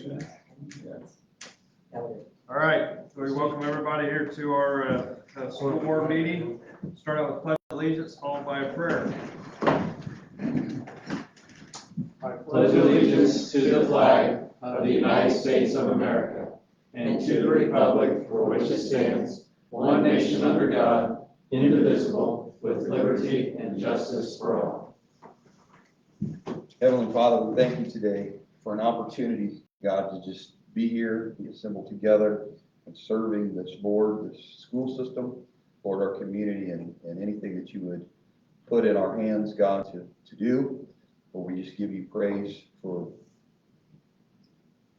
All right, so we welcome everybody here to our school board meeting. Start out with pledge of allegiance, followed by a prayer. I pledge allegiance to the flag of the United States of America and to the republic for which it stands, one nation under God, indivisible, with liberty and justice for all. Heavenly Father, we thank you today for an opportunity, God, to just be here, be assembled together, and serving this board, this school system, Lord, our community, and anything that you would put in our hands, God, to do. Lord, we just give you praise for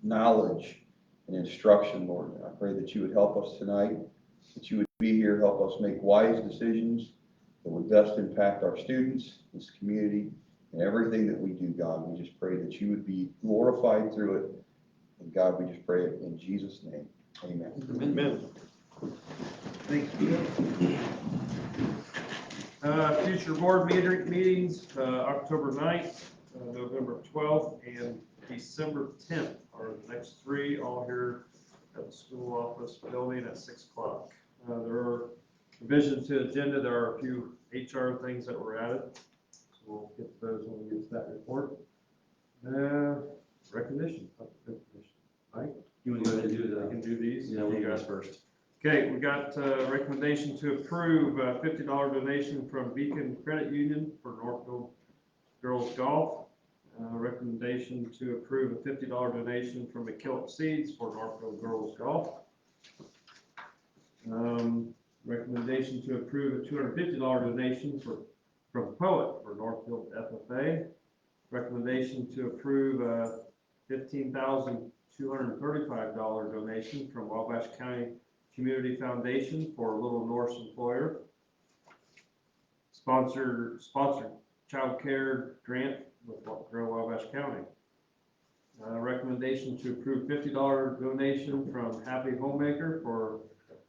knowledge and instruction, Lord. I pray that you would help us tonight, that you would be here, help us make wise decisions that would best impact our students, this community, and everything that we do, God. We just pray that you would be glorified through it. And God, we just pray it in Jesus' name. Amen. Amen. Thanks, Peter. Future board meetings, October 9th, November 12th, and December 10th are the next three, all here at the school office building at 6 o'clock. There are revisions to the agenda. There are a few HR things that were added. So we'll get to those when we get to that report. Recognition. Mike? You want to go ahead and do I can do these. Yeah, we'll do this first. Okay, we got a recommendation to approve a $50 donation from Beacon Credit Union for Northfield Girls Golf. Recommendation to approve a $50 donation from McKillop Seeds for Northfield Girls Golf. Recommendation to approve a $250 donation from Poet for Northfield FFA. Recommendation to approve a $15,235 donation from Wabash County Community Foundation for Little Norse Employer. Sponsored child care grant with Wabash County. Recommendation to approve $50 donation from Happy Homemaker for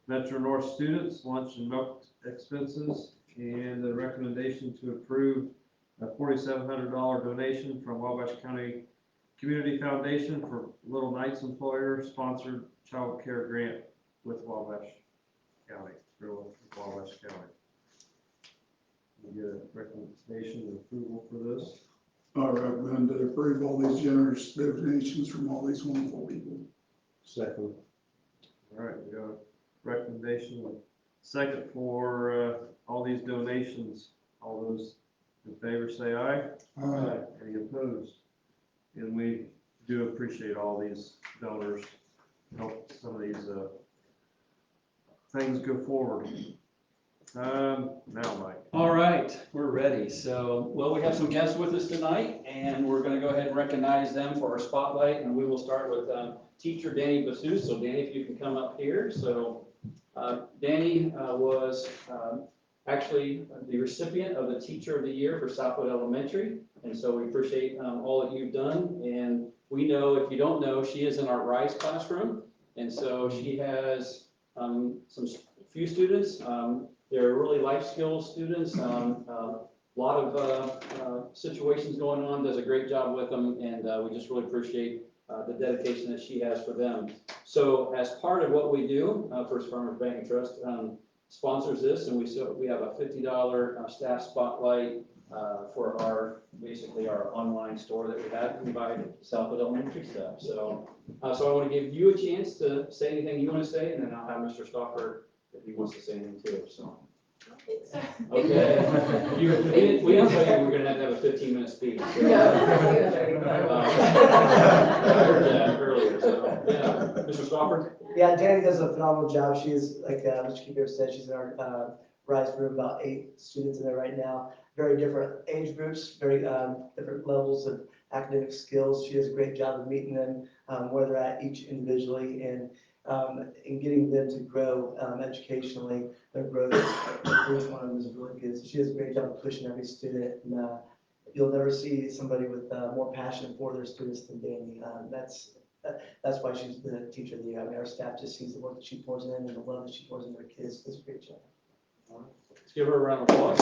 Metro North students, lunch and milk expenses, and a recommendation to approve a $4,700 donation from Wabash County Community Foundation for Little Knights Employer sponsored child care grant with Wabash County, through Wabash County. We get a recommendation and approval for this. I recommend to approve all these generous donations from all these wonderful people. Second. All right, we got a recommendation, second for all these donations. All those in favor say aye. Aye. Any opposed? And we do appreciate all these donors, help some of these things go forward. Now, Mike. All right, we're ready. So, well, we have some guests with us tonight, and we're going to go ahead and recognize them for our spotlight. And we will start with teacher Danny Bassus. So, Danny, if you can come up here. So, Danny was actually the recipient of the Teacher of the Year for Southwood Elementary. And so we appreciate all that you've done. And we know, if you don't know, she is in our RISE classroom. And so she has few students. They're really life skills students. A lot of situations going on, does a great job with them. And we just really appreciate the dedication that she has for them. So as part of what we do, First Farmers Bank and Trust sponsors this, and we have a $50 staff spotlight for our online store that we have. We buy Southwood Elementary stuff. So I want to give you a chance to say anything you want to say, and then I'll have Mr. Stoffer if he wants to say anything too. So. Okay. We didn't tell you we were going to have a 15-minute speech. So. I heard that earlier. So yeah, Mr. Stoffer. Yeah, Danny does a phenomenal job. She's, like Mr. Keeper said, she's in our RISE group, about 8 students in there right now. Very different age groups, very different levels of academic skills. She does a great job of meeting them where they're at each individually and getting them to grow educationally. Their growth, each one of them is really good. So she does a great job of pushing every student. And you'll never see somebody with more passion for their students than Danny. That's why she's the teacher of the year. I mean, our staff just sees the work that she pours in and the love that she pours in their kids. It's a great job. Let's give her a round of applause.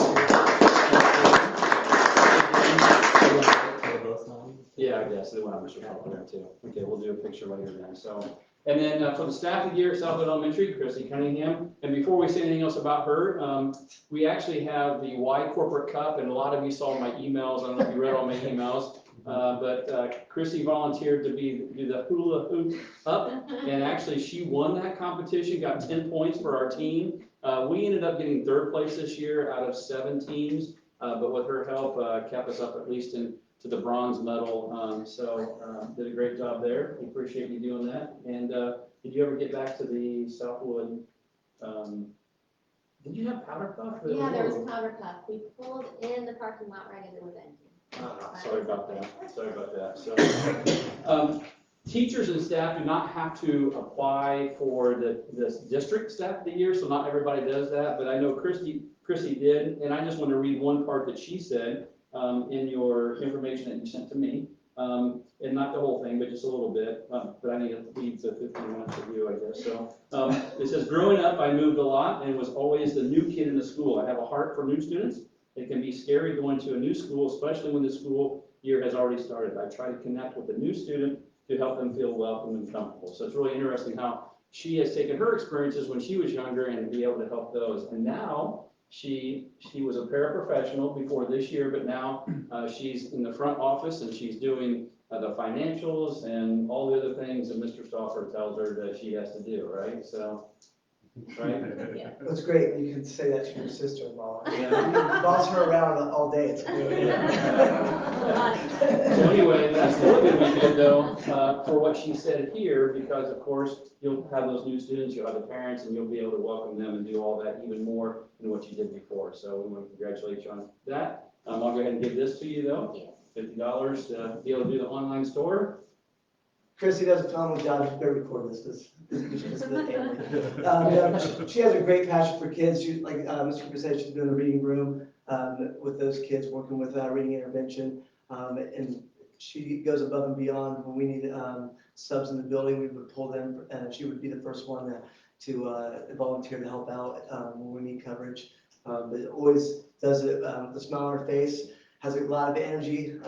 Yeah, I guess, they want Mr. Papa there too. Okay, we'll do a picture later then, so. And then for the staff of the year at Southwood Elementary, Chrissy Cunningham. And before we say anything else about her, we actually have the Y Corporate Cup, and a lot of you saw my emails. I don't know if you read all my emails. But Chrissy volunteered to do the hula hoop up, and actually she won that competition, got 10 points for our team. We ended up getting third place this year out of 7 teams, but with her help, kept us up at least to the bronze medal. So did a great job there. We appreciate you doing that. And did you ever get back to the Southwood? Did you have powder puff? Yeah, there was powder puff. We pulled in the parking lot right as it was empty. Sorry about that. Sorry about that. So, teachers and staff do not have to apply for this district staff of the year, so not everybody does that. But I know Chrissy did, and I just want to read one part that she said in your information that you sent to me, and not the whole thing, but just a little bit. But I need to leave the 15 minutes of you, I guess. So it says, growing up, I moved a lot and was always the new kid in the school. I have a heart for new students. It can be scary going to a new school, especially when the school year has already started. I try to connect with a new student to help them feel welcome and comfortable. So it's really interesting how she has taken her experiences when she was younger and be able to help those. And now she was a paraprofessional before this year, but now she's in the front office and she's doing the financials and all the other things that Mr. Stauffer tells her that she has to do, right? So, right? Yeah. It's great, you can say that to your sister-in-law. You Yeah. can boss her around all day, it's great. So anyway, that's a little bit we did though, for what she said here, because of course, you'll have those new students, you'll have the parents, and you'll be able to welcome them and do all that even more than what you did before. So we want to congratulate you on that. I'll go ahead and give this to you though, Yes. $50 to be able to do the online store. Chrissy does a phenomenal job. She's very record this because she's the family. She has a great passion for kids. She, like Mr. Cooper said, she's been in the reading room with those kids, working with reading intervention. And she goes above and beyond. When we need subs in the building, we would pull them, and she would be the first one to volunteer to help out when we need coverage. But always does it with a smile on her face, has a lot of energy,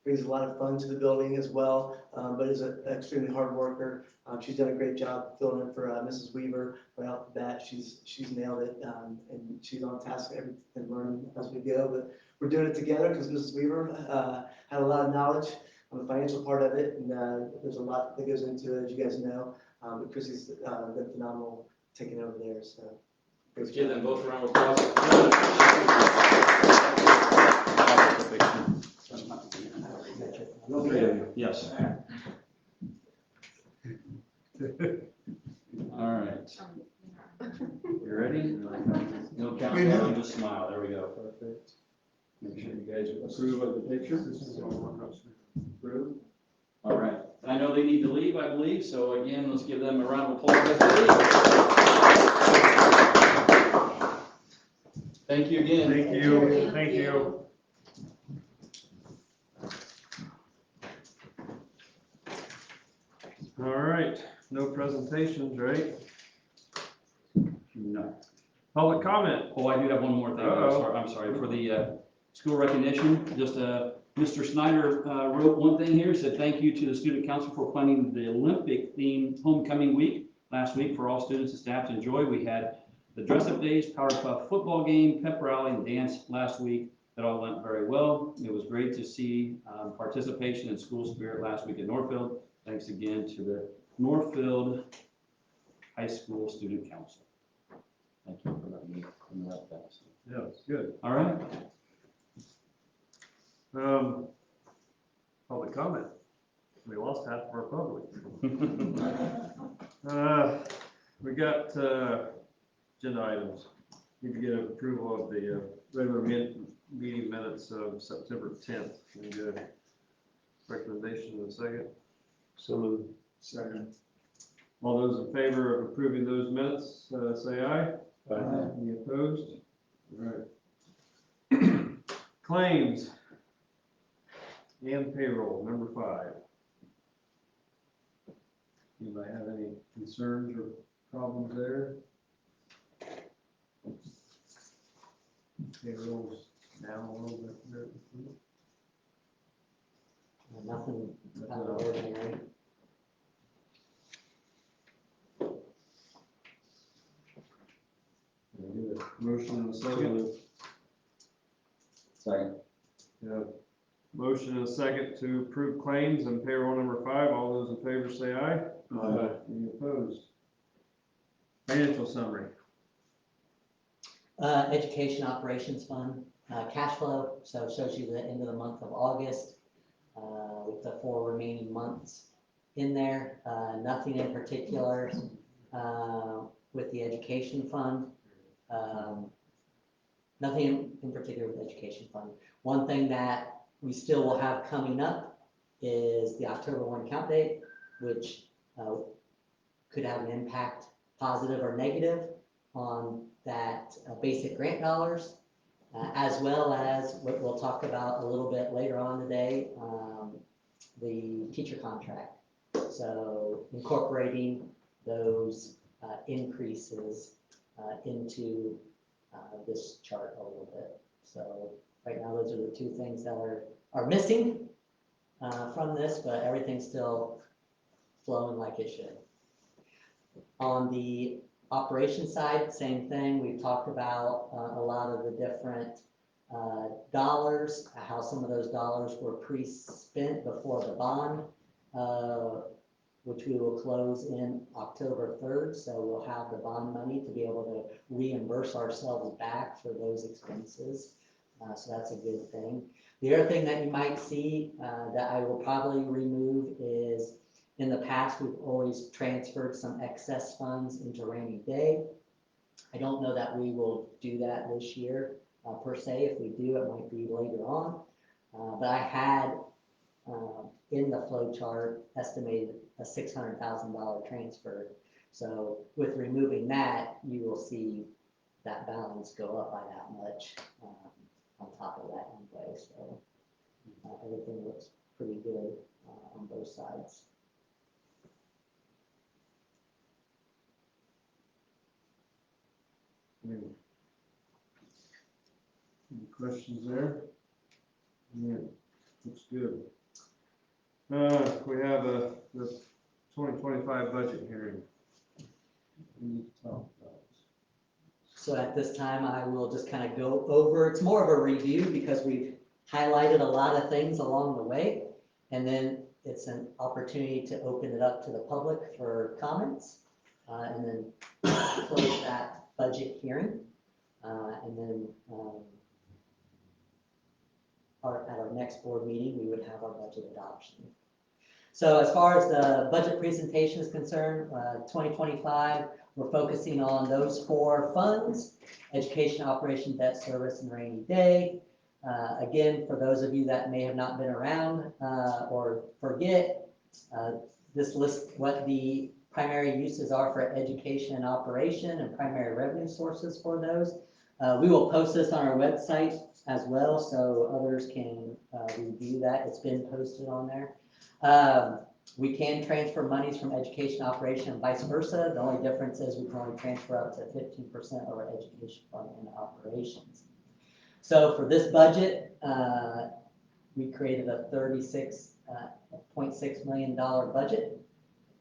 brings a lot of fun to the building as well, but is an extremely hard worker. She's done a great job filling in for Mrs. Weaver right off the bat. She's nailed it, and she's on task and learning as we go. But we're doing it together because Mrs. Weaver had a lot of knowledge on the financial part of it, and there's a lot that goes into it, as you guys know. But Chrissy's been phenomenal taking over there. So Let's give them both a round of applause. Yes. All right. You ready? No countdown, just smile. There we go. Perfect. Make sure you guys approve of the picture. Approve. All right. And I know they need to leave, I believe, so again, let's give them a round of applause as they leave. Thank you again. Thank you, thank you. All right, no presentations, right? No. Public comment. Oh, I do have one more thing. I'm sorry. For the school recognition, just Mr. Snyder wrote one thing here, said thank you to the student council for planning the Olympic themed homecoming week last week for all students and staff to enjoy. We had the dress-up days, Powder Puff football game, pep rally, and dance last week. That all went very well. It was great to see participation in school spirit last week at Northfield. Thanks again to the Northfield High School Student Council. Thank you for letting me interrupt that. Yeah, it's good. All right. Public comment. We lost half of our public. We got agenda items. Need to get approval of the regular meeting minutes of September 10th. And recommendation in a second. So moved. Second. All those in favor of approving those minutes, say aye. Aye. Any opposed? All right. Claims and payroll, number 5. Anybody have any concerns or problems there? Payroll's down a little bit there. Nothing out of the ordinary. Motion and a second. Second. Yeah. Motion and a second to approve claims and payroll number 5. All those in favor say aye. Aye. Any opposed? Financial summary. Education Operations Fund, cash flow, so it shows you the end of the month of August, with the 4 remaining months in there. Nothing in particular, with the Education Fund. Nothing in particular with the Education Fund. One thing that we still will have coming up is the October 1 count date, which could have an impact, positive or negative, on that basic grant dollars, as well as what we'll talk about a little bit later on today, the teacher contract. So incorporating those increases into this chart a little bit. So right now, those are the 2 things that are missing from this, but everything's still flowing like it should. On the operations side, same thing. We've talked about a lot of the different dollars, how some of those dollars were pre-spent before the bond, which we will close in October 3rd. So we'll have the bond money to be able to reimburse ourselves back for those expenses. So that's a good thing. The other thing that you might see that I will probably remove is, in the past, we've always transferred some excess funds into rainy day. I don't know that we will do that this year per se. If we do, it might be later on. But I had in the flow chart estimated a $600,000 transfer. So with removing that, you will see that balance go up by that much on top of that anyway. So everything looks pretty good on both sides. Any questions there? Yeah, looks good. We have the 2025 budget hearing. We need to talk about it. So at this time, I will just kind of go over, it's more of a review because we've highlighted a lot of things along the way. And then it's an opportunity to open it up to the public for comments, and then close that budget hearing. And then at our next board meeting, we would have our budget adoption. So as far as the budget presentation is concerned, 2025, we're focusing on those 4 funds: education, operation, debt service, and rainy day. Again, for those of you that may have not been around or forget, this lists what the primary uses are for education and operation and primary revenue sources for those. We will post this on our website as well, so others can review that. It's been posted on there. We can transfer monies from education operation and vice versa. The only difference is we can only transfer up to 15% of our education fund and operations. So for this budget, we created a $36.6 million budget,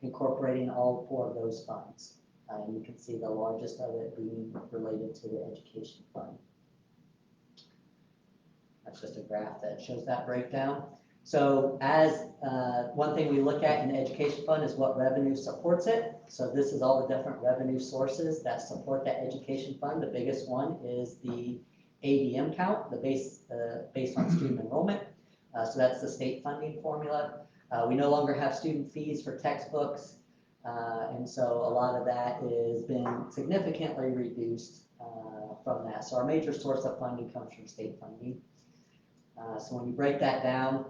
incorporating all 4 of those funds. And you can see the largest of it being related to the education fund. That's just a graph that shows that breakdown. So as one thing we look at in the education fund is what revenue supports it. So this is all the different revenue sources that support that education fund. The biggest one is the ADM count, the based on student enrollment. So that's the state funding formula. We no longer have student fees for textbooks. And so a lot of that has been significantly reduced from that. So our major source of funding comes from state funding. So when you break that down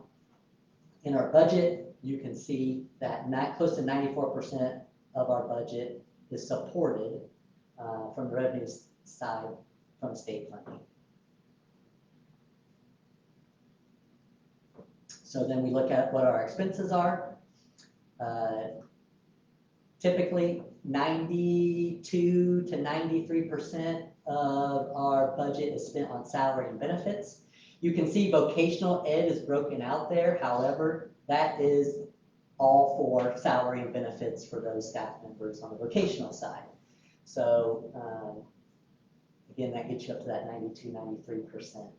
in our budget, you can see that close to 94% of our budget is supported from the revenue side from state funding. So then we look at what our expenses are. Typically, 92 to 93% of our budget is spent on salary and benefits. You can see vocational ed is broken out there, however, that is all for salary and benefits for those staff members on the vocational side. So, again, that gets you up to that 92-93%.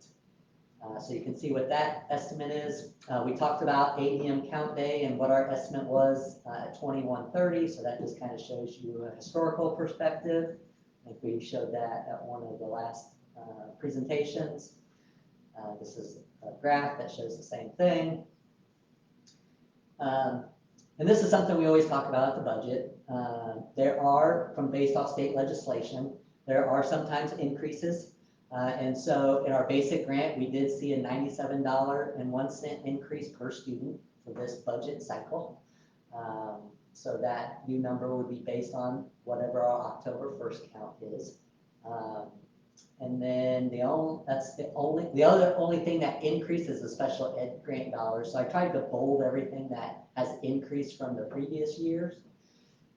So you can see what that estimate is. We talked about ADM count day and what our estimate was at 2130, so that just kind of shows you a historical perspective. I think we showed that at one of the last presentations. This is a graph that shows the same thing. And this is something we always talk about at the budget. There are, based off state legislation, there are sometimes increases. And so in our basic grant, we did see a $97.01 increase per student for this budget cycle. So that new number would be based on whatever our October 1st count is. And then the only thing that increases the special ed grant dollars. So I tried to bold everything that has increased from the previous years.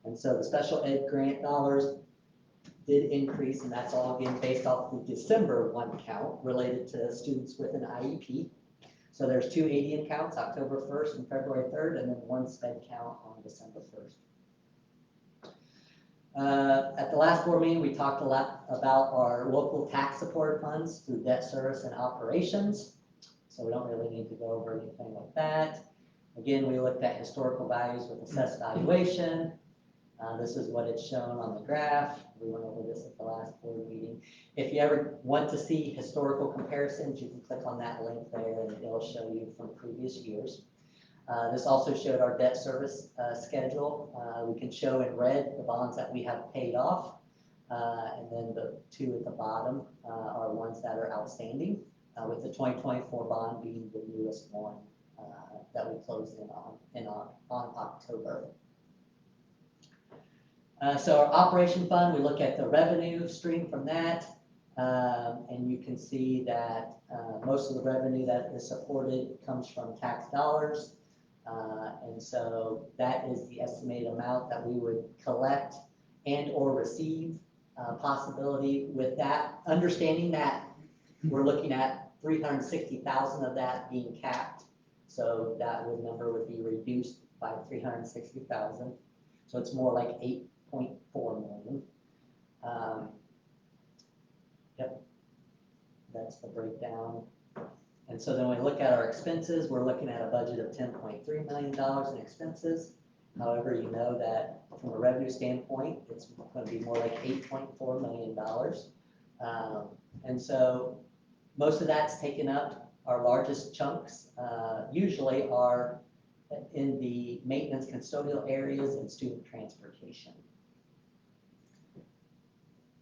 And so the special ed grant dollars did increase, and that's all again based off the December 1 count related to students with an IEP. So there's 2 ADM counts, October 1st and February 3rd, and then 1 sped count on December 1st. At the last board meeting, we talked a lot about our local tax support funds through debt service and operations. So we don't really need to go over anything like that. Again, we looked at historical values with assessed valuation. This is what it's shown on the graph. We went over this at the last board meeting. If you ever want to see historical comparisons, you can click on that link there and it'll show you from previous years. This also showed our debt service schedule. We can show in red the bonds that we have paid off. And then the 2 at the bottom are ones that are outstanding, with the 2024 bond being the newest one that we closed in on October. So our operation fund, we look at the revenue stream from that, and you can see that most of the revenue that is supported comes from tax dollars. And so that is the estimated amount that we would collect and or receive. Possibility with that, understanding that we're looking at 360,000 of that being capped. So that number would be reduced by 360,000. So it's more like 8.4 million. Yep, that's the breakdown. And so then we look at our expenses, we're looking at a budget of $10.3 million in expenses. However, you know that from a revenue standpoint, it's going to be more like $8.4 million. And so most of that's taken up. Our largest chunks usually are in the maintenance custodial areas and student transportation.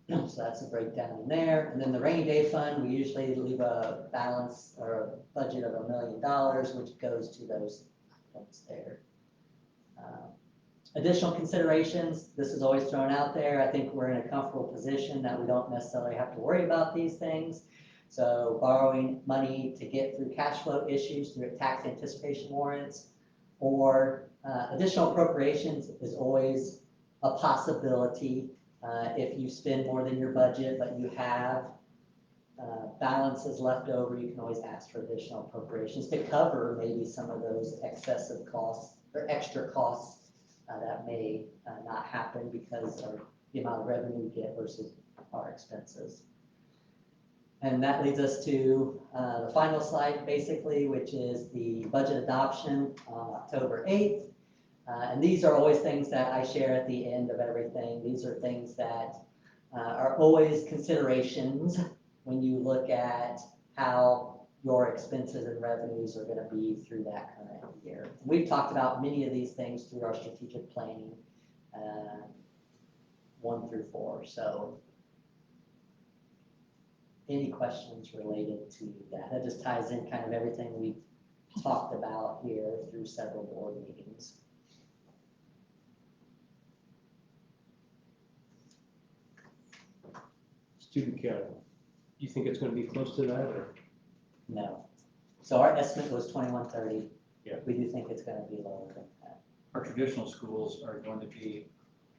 So that's a breakdown in there. And then the rainy day fund, we usually leave a balance or a budget of $1 million, which goes to those things there. Additional considerations, this is always thrown out there. I think we're in a comfortable position that we don't necessarily have to worry about these things. So borrowing money to get through cash flow issues through tax anticipation warrants or additional appropriations is always a possibility. If you spend more than your budget, but you have balances left over, you can always ask for additional appropriations to cover maybe some of those excessive costs or extra costs that may not happen because of the amount of revenue we get versus our expenses. And that leads us to the final slide, basically, which is the budget adoption on October 8th. And these are always things that I share at the end of everything. These are things that are always considerations when you look at how your expenses and revenues are going to be through that current year. We've talked about many of these things through our strategic planning 1 through 4. So any questions related to that? That just ties in kind of everything we've talked about here through several board meetings. Student count, you think it's going to be close to that, or? No. So our estimate was 2130. Yeah. We do think it's going to be lower than that. Our traditional schools are going to be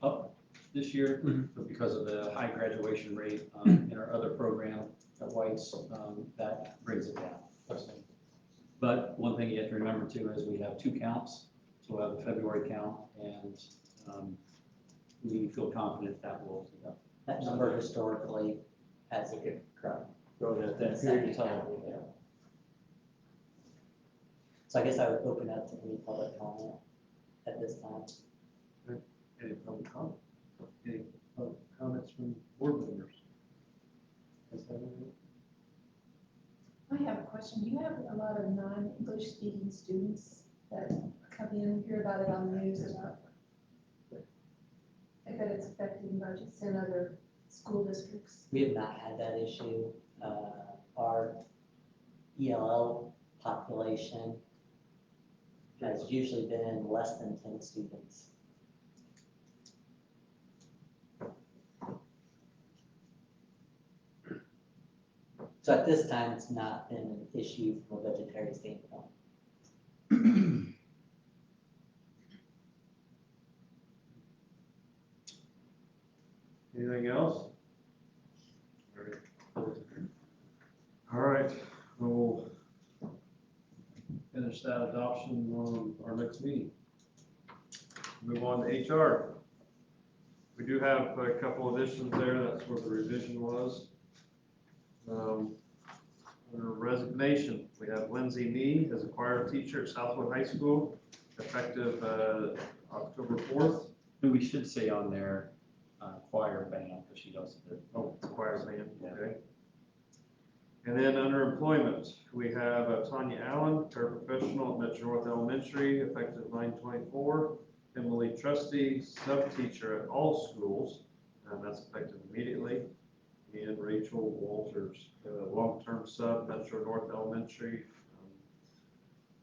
up this year, but because of the high graduation rate in our other program at White's, that brings it down. But one thing you have to remember too is we have 2 counts. So we'll have the February count, and we feel confident that will, That number historically has a good growth. Growing at that period of time. Yeah. So I guess I would open up to any public comment at this time. Any public comment? Any public comments from board members? Is that it? I have a question. You have a lot of non-English speaking students that come in, hear about it on the news about, I bet it's affecting budgets in other school districts. We have not had that issue. Our ELL population has usually been less than 10 students. So at this time, it's not been an issue from a budgetary standpoint. Anything else? All right, we'll finish that adoption on our next meeting. Move on to HR. We do have a couple additions there, that's where the revision was. Under resignation, we have Lindsay Nee as a choir teacher at Southwood High School, effective October 4th. and we should say on there, choir band, because she does the, Oh, it's a choir band, okay. And then under employment, we have Tanya Allen, paraprofessional at Metro North Elementary, effective 9/24. Emily Trusty, sub-teacher at all schools, and that's effective immediately. And Rachel Walters, long-term sub, Metro North Elementary,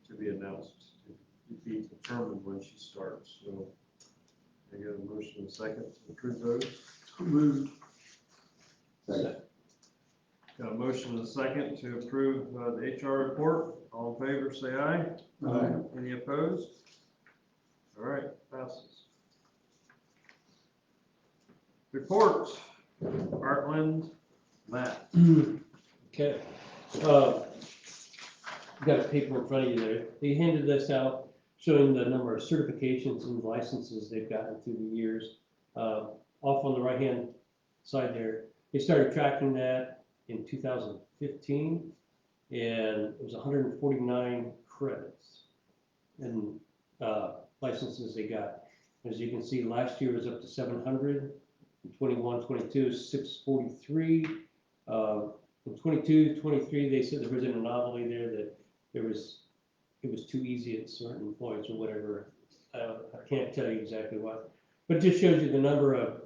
to be announced, to be determined when she starts. So I get a motion and a second to approve those. So moved. Got a motion and a second to approve the HR report. All in favor, say aye. Aye. Any opposed? All right, passes. Reports, Heartland, Matt. Okay. Got a paper in front of you there. They handed this out showing the number of certifications and licenses they've gotten through the years. Off on the right-hand side there, they started tracking that in 2015, and it was 149 credits and licenses they got. As you can see, last year was up to 700. In 21, 22 is 643. In 22, 23, they said there was an anomaly there that it was too easy at certain points or whatever. I can't tell you exactly what, but it just shows you the number of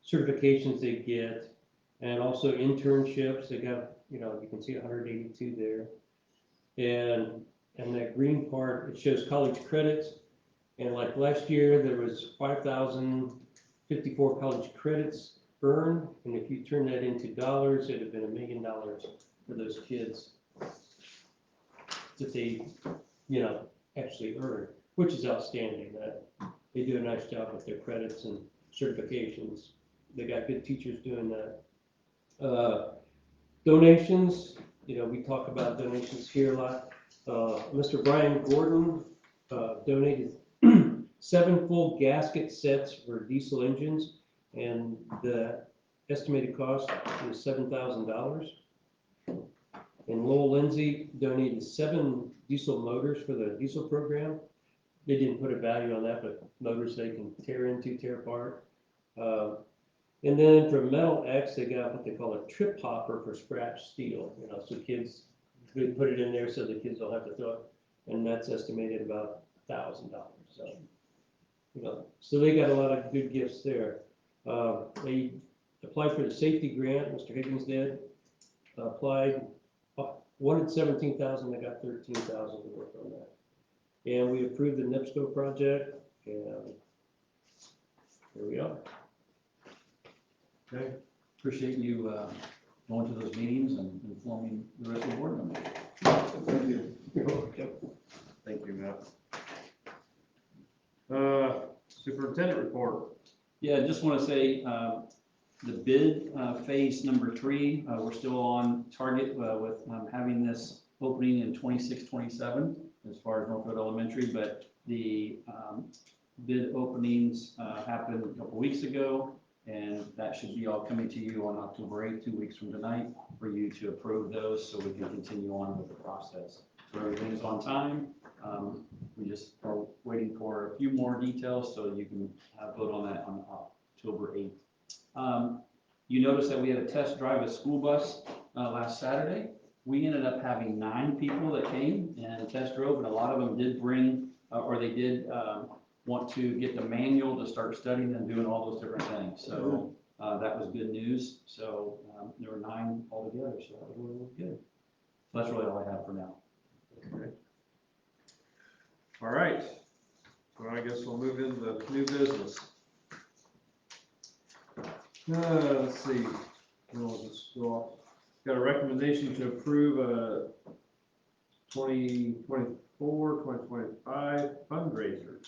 certifications they get, and also internships. They got, you can see 182 there. And that green part, it shows college credits. And like last year, there was 5,054 college credits earned. And if you turn that into dollars, it'd have been $1 million for those kids that they, actually earn, which is outstanding. They do a nice job with their credits and certifications. They got good teachers doing that. Donations, we talk about donations here a lot. Mr. Brian Gordon donated 7 full gasket sets for diesel engines, and the estimated cost was $7,000. And Lowell Lindsay donated 7 diesel motors for the diesel program. They didn't put a value on that, but motors they can tear into, tear apart. And then from Metal X, they got what they call a trip hopper for scratch steel. So kids could put it in there so the kids don't have to throw it, and that's estimated about $1,000. So they got a lot of good gifts there. They applied for the safety grant. Mr. Higgins did. Applied, wanted 17,000. They got 13,000 to work on that. And we approved the NIPSCO project, and here we are. Okay, appreciate you going to those meetings and informing the rest of the board members. Thank you. you're welcome. Thank you, Matt. Superintendent report. Yeah, I just want to say the bid phase number 3, we're still on target with having this opening in 26-27 as far as Northwood Elementary, but the bid openings happened a couple weeks ago, and that should be all coming to you on October 8th, 2 weeks from tonight, for you to approve those so we can continue on with the process. So everything's on time. We just are waiting for a few more details so you can vote on that on October 8th. You notice that we had a test drive a school bus last Saturday. We ended up having 9 people that came and test drove, and a lot of them did bring, or they did want to get the manual to start studying and doing all those different things. So that was good news. So there were 9 altogether, so that was really good. So that's really all I have for now. Okay. All right, so I guess we'll move into new business. Let's see, we'll just go off. Got a recommendation to approve 2024, 2025 fundraisers.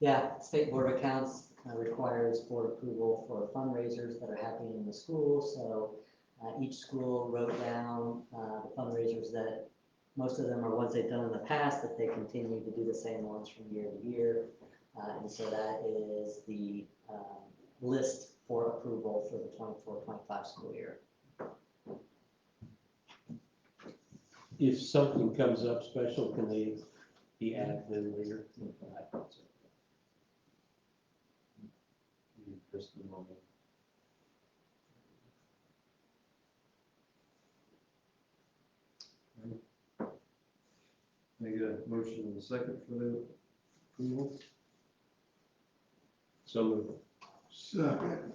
Yeah, State Board of Accounts requires board approval for fundraisers that are happening in the school. So each school wrote down the fundraisers that, most of them are ones they've done in the past, but they continue to do the same ones from year to year. And so that is the list for approval for the 24-25 school year. If something comes up special, can they be added then later? Can I get a motion in a second for the approval? So moved. Second.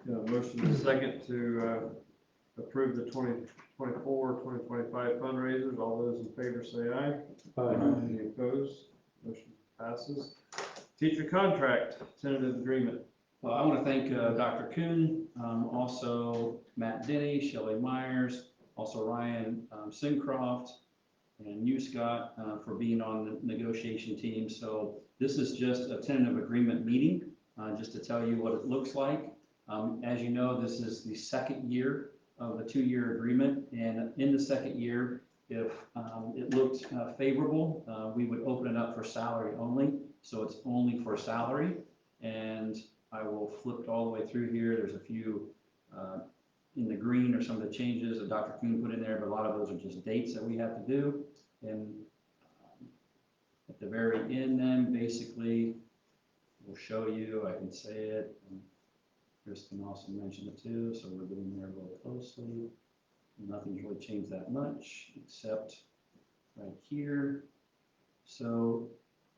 Got a motion in a second to approve the 2024, 2025 fundraisers. All those in favor say aye. Any opposed? Motion passes. Teacher contract, tentative agreement. Well, I want to thank Dr. Kuhn, also Matt Denny, Shelley Myers, also Ryan Sincroft, and you, Scott, for being on the negotiation team. So this is just a tentative agreement meeting, just to tell you what it looks like. As you know, this is the second year of the 2-year agreement, and in the second year, if it looked favorable, we would open it up for salary only. So it's only for salary, and I will flip it all the way through here. There's a few in the green are some of the changes that Dr. Kuhn put in there, but a lot of those are just dates that we have to do. And at the very end then, basically, we'll show you, I can say it, and Chris can also mention it too, so we're getting there really closely. Nothing's really changed that much, except right here. So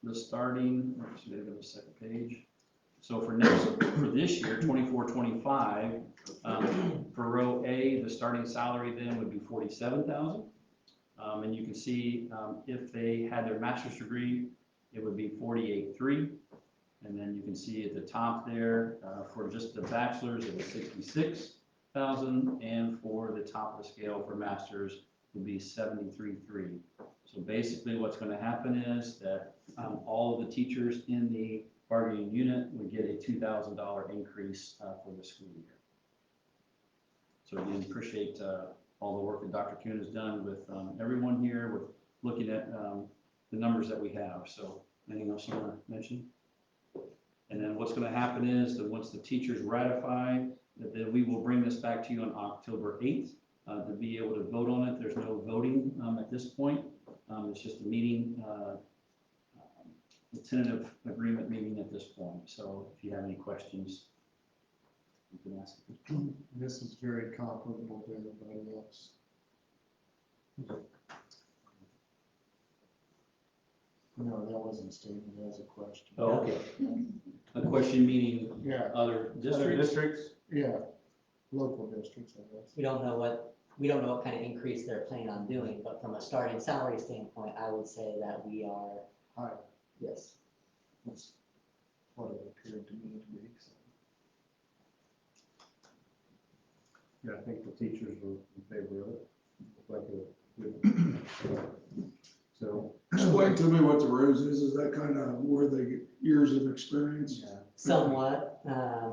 the starting, actually, I go to the second page. So for this year, 24-25, for row A, the starting salary then would be $47,000. And you can see if they had their master's degree, it would be $48,300. And then you can see at the top there, for just the bachelor's, it was $66,000, and for the top of the scale for master's would be $73,300. So basically what's going to happen is that all of the teachers in the bargaining unit would get a $2,000 increase for the school year. So again, appreciate all the work that Dr. Kuhn has done with everyone here, with looking at the numbers that we have. So anything else you want to mention? And then what's going to happen is that once the teachers ratify, that then we will bring this back to you on October 8th to be able to vote on it. There's no voting at this point. It's just a meeting, the tentative agreement meeting at this point. So if you have any questions, you can ask. This is very comparable to everybody else. No, that wasn't a statement, that was a question. Oh, okay. A question meaning Yeah, other Other districts? districts? yeah, local districts, I guess. We don't know what kind of increase they're planning on doing, but from a starting salary standpoint, I would say that we are, Hi, yes. that's what it appeared to me to be, so. Yeah, I think the teachers were in favor of it. Like a good. So, Explain to me what the rose is that kind of where they get years of experience? Somewhat,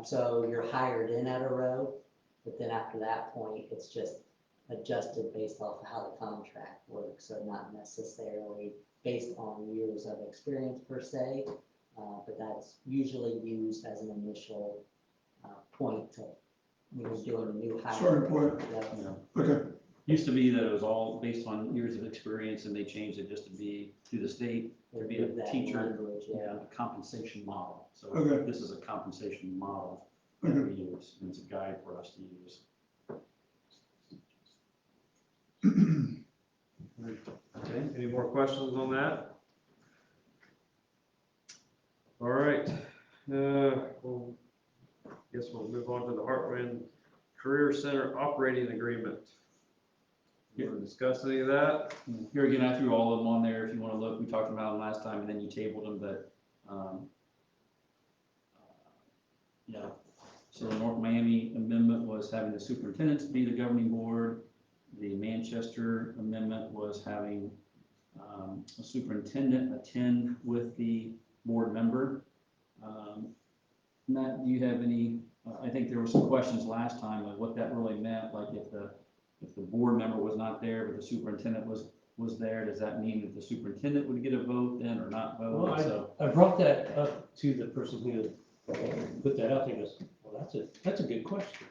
so you're hired in at a row, but then after that point, it's just adjusted based off of how the contract works, so not necessarily based on years of experience per se, but that's usually used as an initial point to, when you're doing a new hire. Starting point. Yep. Okay, Used to be that it was all based on years of experience, and they changed it just to be through the state, to be a That teacher, language, yeah. a compensation model. So Okay. this is a compensation model that we use, and it's a guide for us to use. Okay, any more questions on that? All right, well, guess we'll move on to the Heartland Career Center Operating Agreement. You want to discuss any of that? Here again, I threw all of them on there if you want to look. We talked about them last time, and then you tabled them, but, yeah. So the North Miami amendment was having the superintendents be the governing board. The Manchester amendment was having a superintendent attend with the board member. Matt, do you have any, I think there were some questions last time of what that really meant, like if the board member was not there, but the superintendent was there, does that mean that the superintendent would get a vote then or not vote? Well, So, I brought that up to the person who put that out, and he goes, well, that's a good question.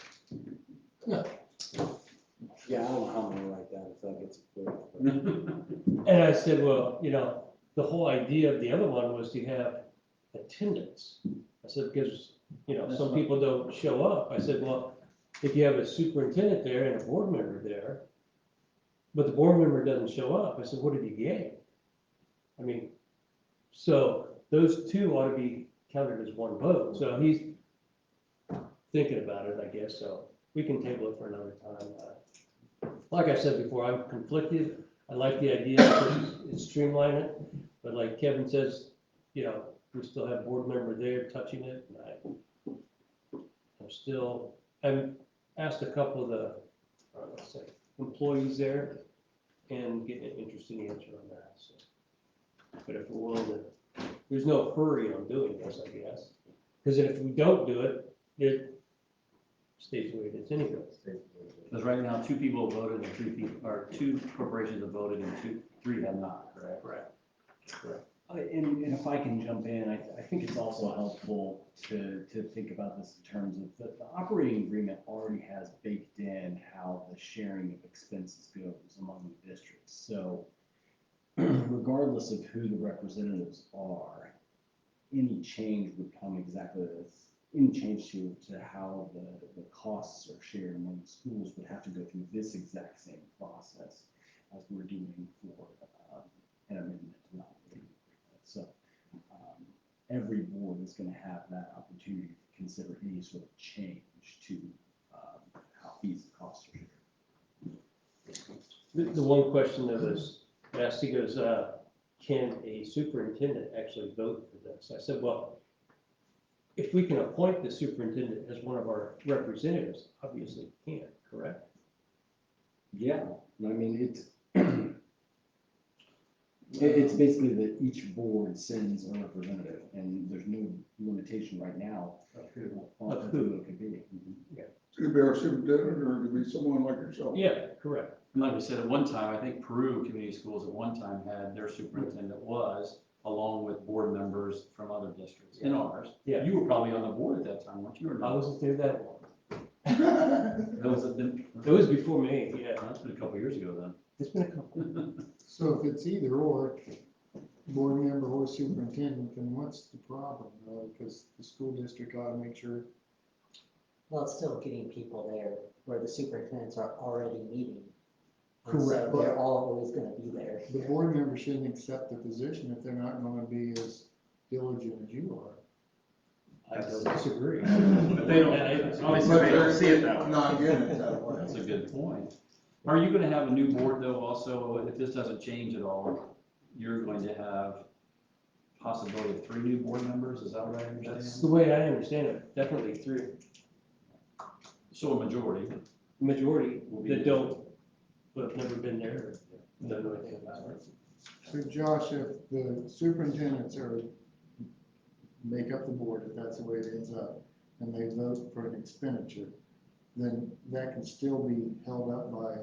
Yeah, I don't know how I'm gonna write that if that gets approved. And I said, well, the whole idea of the other one was to have attendance. I said, because, some people don't show up. I said, well, if you have a superintendent there and a board member there, but the board member doesn't show up, I said, what did you gain? I mean, so those two ought to be counted as one vote. So he's thinking about it, I guess, so we can table it for another time. Like I said before, I'm conflicted. I like the idea because it's streamline it, but like Kevin says, we still have board member there touching it, and I'm asked a couple of the, let's say, employees there, and getting an interesting answer on that, so. But if we're willing to, there's no hurry on doing this, I guess, because if we don't do it, it stays the way it is anyway. because right now, 2 people have voted and 3 people, or 2 corporations have voted and 3 have not, correct? Correct. And if I can jump in, I think it's also helpful to think about this in terms of the operating agreement already has baked in how the sharing of expenses goes among the districts. So regardless of who the representatives are, any change would come exactly as, any change to how the costs are shared among the schools would have to go through this exact same process as we're doing for an amendment to the operating agreement. So every board is going to have that opportunity to consider any sort of change to how fees and costs are shared. The one question that was asked, he goes, can a superintendent actually vote for this? I said, well, if we can appoint the superintendent as one of our representatives, obviously he can, correct? Yeah, I mean, it's basically that each board sends a representative, and there's no limitation right now on who it could be. it could be our superintendent, or it could be someone like yourself. Yeah, correct. And like we said, at one time, I think Peru Community Schools at one time had their superintendent was, along with board members from other districts and ours. Yeah. You were probably on the board at that time, weren't you? Or I not? wasn't there that long. That was been, It was before me, yeah. that's been a couple years ago then. It's been a couple. So if it's either or, board member or superintendent, then what's the problem? Because the school district ought to make sure. Well, it's still getting people there where the superintendents are already meeting. And Correct. So they're always gonna be there. The board member shouldn't accept the position if they're not gonna be as diligent as you are. I don't disagree. But they don't, obviously, they don't see it that way. Not getting it that way. That's a good point. Are you gonna have a new board though also, if this doesn't change at all, you're going to have possibility of 3 new board members, is that what I That's understand? the way I understand it, definitely 3. So a majority. Majority Will be- that don't, but have never been there, or don't know anything about it. So Josh, if the superintendents make up the board, if that's the way it ends up, and they vote for an expenditure, then that can still be held up by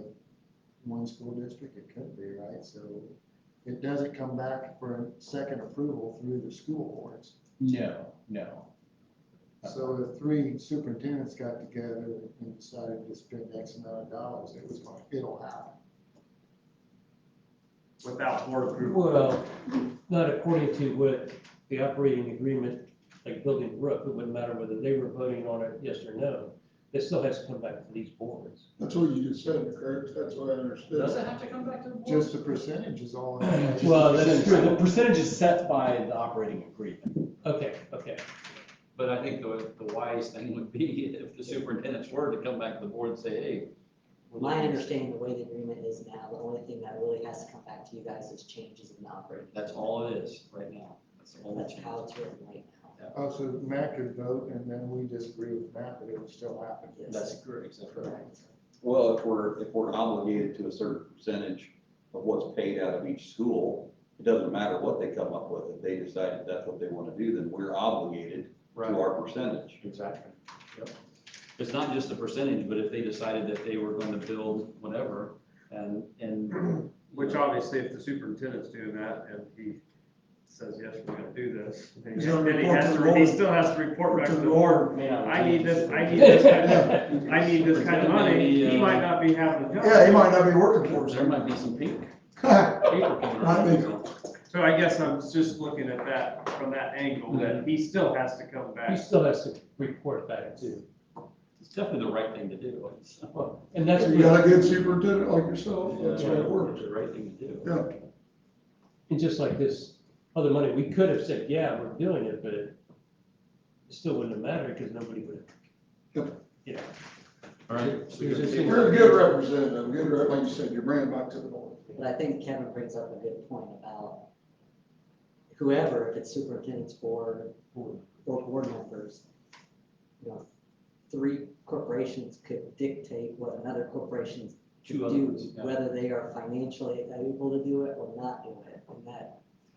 one school district, it could be, right? So it doesn't come back for a second approval through the school boards. No. So if three superintendents got together and decided to spend X amount of dollars, it'll happen. Without board approval. Well, not according to what the operating agreement, like building Brook, it wouldn't matter whether they were voting on it, yes or no. It still has to come back to these boards. That's what you just said, correct? That's what I understood. Does it have to come back to the board? Just the percentage is all. Well, that's true. The percentage is set by the operating agreement. Okay. But I think the wise thing would be if the superintendents were to come back to the board and say, hey. My understanding, the way the agreement is now, the only thing that really has to come back to you guys is changes in the operating. That's all it is right now. That's all That's that's how it's written right now. Oh, so Matt could vote and then we disagree with Matt, but it would still happen. Yes. That's correct, exactly. Correct. Well, if we're obligated to a certain percentage of what's paid out of each school, it doesn't matter what they come up with. If they decide that that's what they want to do, then we're obligated to our percentage. Exactly. Yep. It's not just the percentage, but if they decided that they were going to build whatever and. Which obviously, if the superintendent's doing that and he says, yes, we're gonna do this, then He's gonna he report has to the to, he board. still has to report back to the the board. I need this kind of money. He might not be having a job. Yeah, he might not be working for us. There might be some pink Might paper coming be. around. So I guess I'm just looking at that from that angle, that he still has to come He back. still has to report back too. It's definitely the right thing to do. Well, and that's, You got a good superintendent like yourself, that's how it works. It's the right thing to do. Yeah. and just like this other money, we could have said, yeah, we're doing it, but it still wouldn't have mattered because nobody would have. Yep. Yeah. All right. So There's you're just- gonna You're a good representative, like you said, you're bringing it back to the board. But I think Kevin brings up a good point about whoever, if it's superintendent's board or board members, you know, three corporations could dictate what another corporation should Two do, others, yeah. whether they are financially able to do it or not do it.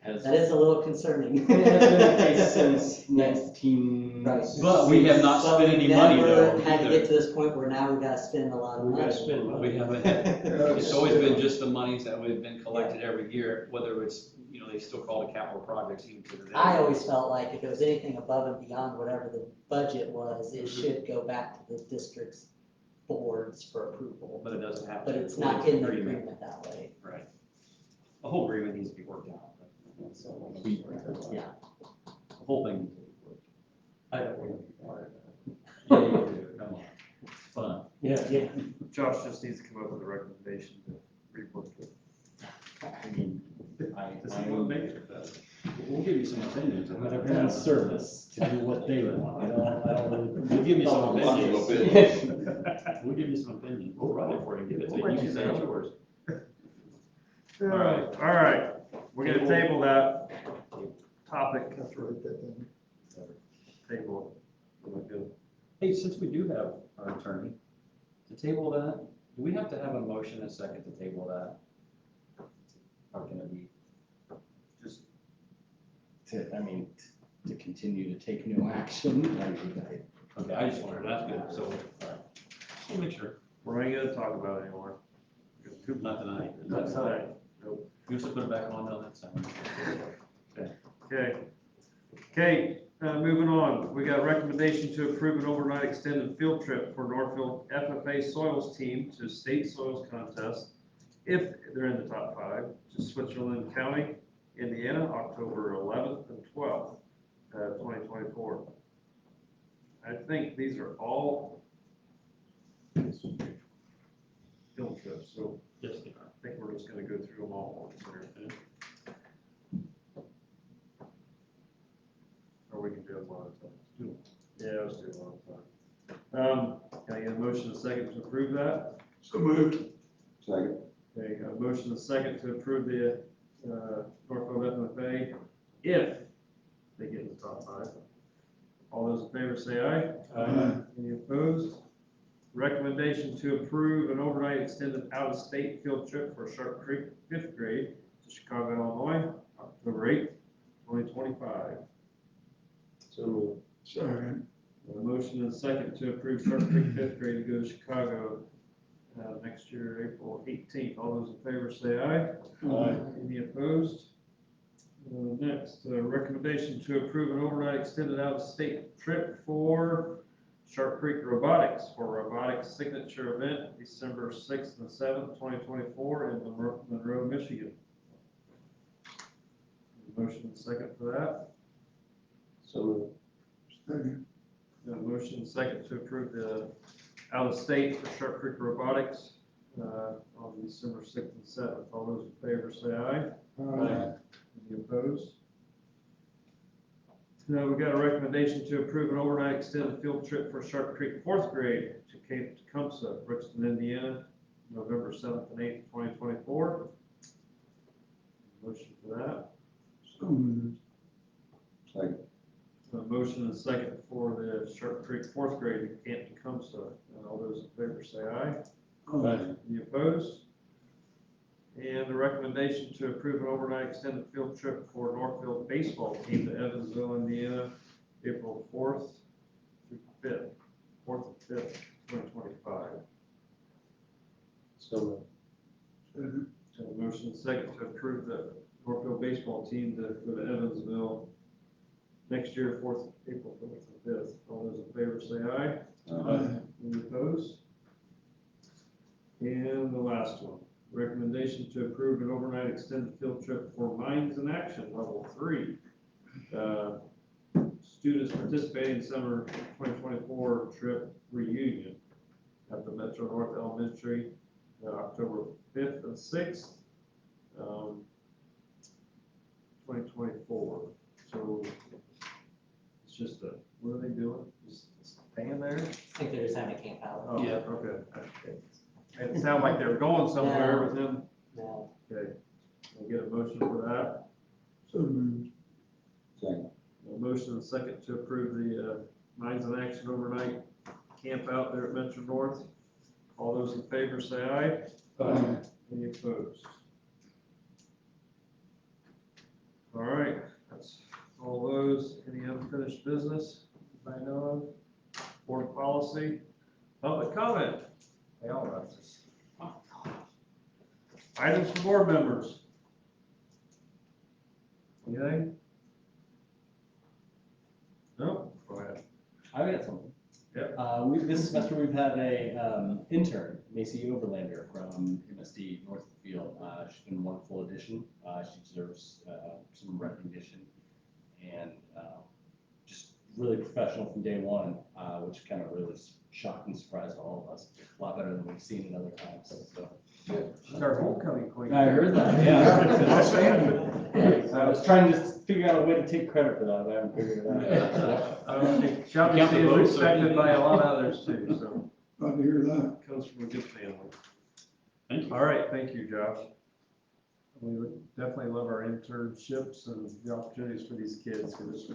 And Has- that is a little concerning. It has been the case since 19. Right. But we have not So spent any we've money never though. had to either. get to this point where now we gotta spend a lot of We money. gotta spend money. We haven't, it's always been just the monies that would have been collected every year, whether it's, you know, they still call it capital projects even to today. I always felt like if it was anything above and beyond whatever the budget was, it should go back to the district's boards for approval. But it doesn't have to. But it's not in the Agreement. agreement that way. Right. The whole agreement needs to be worked out. So, Yeah. the whole thing needs to be worked I don't want to be part of that. out. Yeah, you do, come on. It's fun. Yeah. Josh just needs to come up with a recommendation to report it. I mean, This is what makes it better. We'll give you some opinions. on they're that. in service to do what they want. I don't really. We'll give you some Lots of opinions. We'll give you some opinions. We'll write it for you and give it to you. We'll let You you can say it's know. yours. All right, we're gonna table that topic. Have to write that down. Table. Good. Hey, since we do have our attorney, to table that, do we have to have a motion and a second to table that? Or can it be? Just, To continue to take no action. Okay, I just wondered, that's good, so, all right. Just want to make sure, we're not gonna talk about it anymore. not tonight. Not tonight. Nope. You should put it back on, no, that's fine. Okay, moving on, we got a recommendation to approve an overnight extended field trip for Northfield FFA soils team to state soils contest, if they're in the top 5, to Switzerland County, Indiana, October 11th and 12th, 2024. I think these are all field trips, so Yes, they are. I think we're just gonna go through them all. Or we can do it one at a time. Yeah, let's do it one at a time. Can I get a motion and a second to approve that? So moved. Second. Okay, got a motion and a second to approve the, Norfolk FFA if they get in the top 5. All those in favor say aye. Aye. Any opposed? Recommendation to approve an overnight extended out-of-state field trip for Sharp Creek 5th grade to Chicago, Illinois, October 8th, 2025. So, Second. a motion and a second to approve Sharp Creek 5th grade to go to Chicago, next year, April 18th. All those in favor say aye. Aye. Any opposed? Next, recommendation to approve an overnight extended out-of-state trip for Sharp Creek Robotics for robotics signature event, December 6th and 7th, 2024 in Monroe, Michigan. Motion and second for that. So, Second. Motion and second to approve the out-of-state for Sharp Creek Robotics on December 6th and 7th. All those in favor say aye. Any opposed? Now, we got a recommendation to approve an overnight extended field trip for Sharp Creek fourth grade to Cape Tecumseh, Brixton, Indiana, November 7th and 8th, 2024. Motion for that. So moved. second. Motion and second for the Sharp Creek fourth grade to Camp Tecumseh. All those in favor say aye. Any opposed? And a recommendation to approve an overnight extended field trip for Northfield baseball team to Evansville, Indiana, April 4th through 5th, 4th and 5th, 2025. So, Second. Motion second to approve the Northfield baseball team to go to Evansville next year, April 4th and 5th. All those in favor say aye. Any opposed? And the last one. Recommendation to approve an overnight extended field trip for Minds in Action Level 3. Students participating in summer 2024 trip reunion at the Metro North Elementary, October 5th and 6th, 2024. So it's just what are they doing? Just staying there? I think they're just having a camp out. Oh, Yeah. okay. It sounded like they were going somewhere with them. No. Okay, we'll get a motion for that. So moved. second. A motion and second to approve the Minds in Action overnight camp out there at Metro North. All those in favor say aye. Any opposed? All right, that's all those. Any unfinished business I know of? Board policy, public comment. They all have this. Items for board members. Anything? No? Go ahead. I got something. Yep. This semester we've had a intern, Macy Overlander from MSD North of the Field. She's been a wonderful addition. She deserves some recognition and just really professional from day one, which kind of really shocked and surprised all of us. A lot better than we've seen in other times. So. She's our homecoming queen. I heard that, yeah. Outstanding. I was trying to just figure out a way to take credit for that, but I haven't figured it out. Shall be Count the seen votes, so- respected by a lot of others too, so Glad to hear that. comes from a good family. Thank you. All right, thank you, Josh. We would definitely love our internships and the opportunities for these kids, because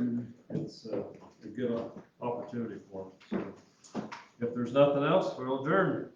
it's a good opportunity for them. So if there's nothing else, we'll adjourn.